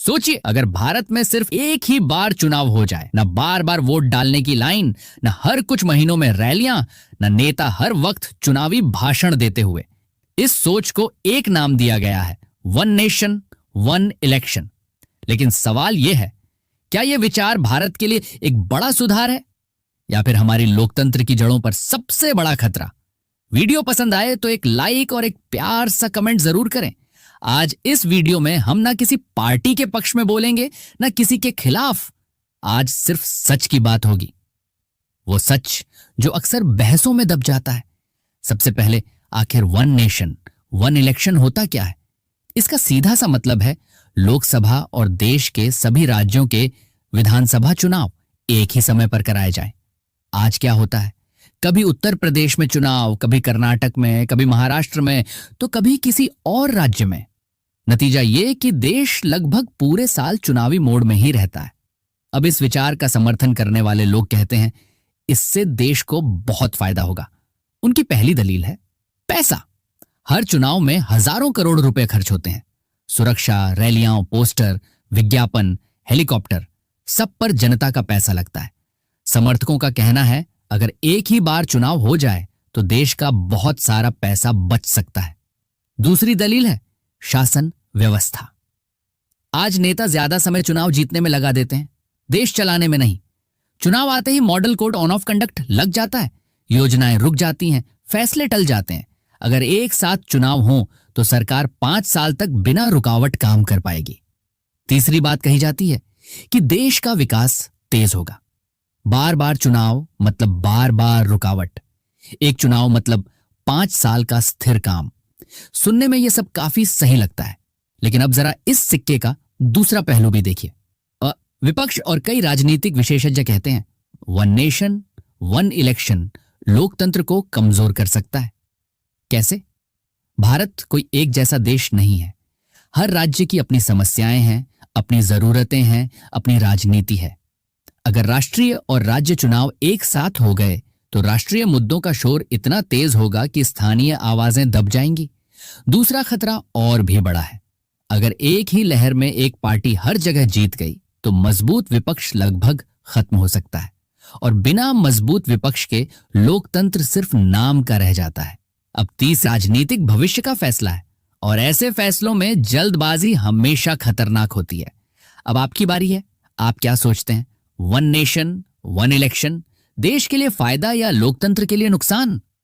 सोचिए, अगर भारत में सिर्फ एक ही बार चुनाव हो जाए, न बार बार वोट डालने की लाइन, न हर कुछ महीनों में रैलियां, न नेता हर वक्त चुनावी भाषण देते हुए। इस सोच को एक नाम दिया गया है, वन नेशन वन इलेक्शन। लेकिन सवाल यह है, क्या यह विचार भारत के लिए एक बड़ा सुधार है या फिर हमारी लोकतंत्र की जड़ों पर सबसे बड़ा खतरा? वीडियो पसंद आए तो एक लाइक और एक प्यार सा कमेंट जरूर करें। आज इस वीडियो में हम ना किसी पार्टी के पक्ष में बोलेंगे, ना किसी के खिलाफ। आज सिर्फ सच की बात होगी, वो सच जो अक्सर बहसों में दब जाता है। सबसे पहले, आखिर वन नेशन वन इलेक्शन होता क्या है? इसका सीधा सा मतलब है लोकसभा और देश के सभी राज्यों के विधानसभा चुनाव एक ही समय पर कराए जाएं। आज क्या होता है, कभी उत्तर प्रदेश में चुनाव, कभी कर्नाटक में, कभी महाराष्ट्र में, तो कभी किसी और राज्य में। नतीजा ये कि देश लगभग पूरे साल चुनावी मोड में ही रहता है। अब इस विचार का समर्थन करने वाले लोग कहते हैं इससे देश को बहुत फायदा होगा। उनकी पहली दलील है पैसा। हर चुनाव में हजारों करोड़ रुपए खर्च होते हैं। सुरक्षा, रैलियां, पोस्टर, विज्ञापन, हेलीकॉप्टर, सब पर जनता का पैसा लगता है। समर्थकों का कहना है अगर एक ही बार चुनाव हो जाए तो देश का बहुत सारा पैसा बच सकता है। दूसरी दलील है शासन व्यवस्था। आज नेता ज्यादा समय चुनाव जीतने में लगा देते हैं, देश चलाने में नहीं। चुनाव आते ही model code on of conduct लग जाता है, योजनाएं रुक जाती हैं, फैसले टल जाते हैं। अगर एक साथ चुनाव हो तो सरकार 5 साल तक बिना रुकावट काम कर पाएगी। तीसरी बात कही जाती है कि देश का विकास तेज होगा। बार बार चुनाव मतलब बार बार रुकावट। एक चुनाव मतलब 5 साल का स्थिर काम। सुनने में यह सब काफी सही लगता है, लेकिन अब जरा इस सिक्के का दूसरा पहलू भी देखिए। विपक्ष और कई राजनीतिक विशेषज्ञ कहते हैं वन नेशन वन इलेक्शन लोकतंत्र को कमजोर कर सकता है। कैसे? भारत कोई एक जैसा देश नहीं है। हर राज्य की अपनी समस्याएं हैं, अपनी जरूरतें हैं, अपनी राजनीति है। अगर राष्ट्रीय और राज्य चुनाव एक साथ हो गए तो राष्ट्रीय मुद्दों का शोर इतना तेज होगा कि स्थानीय आवाजें दब जाएंगी। दूसरा खतरा और भी बड़ा है। अगर एक ही लहर में एक पार्टी हर जगह जीत गई तो मजबूत विपक्ष लगभग खत्म हो सकता है, और बिना मजबूत विपक्ष के लोकतंत्र सिर्फ नाम का रह जाता है। अब तीसरा राजनीतिक भविष्य का फैसला है, और ऐसे फैसलों में जल्दबाजी हमेशा खतरनाक होती है। अब आपकी बारी है, आप क्या सोचते हैं? वन नेशन वन इलेक्शन देश के लिए फायदा या लोकतंत्र के लिए नुकसान?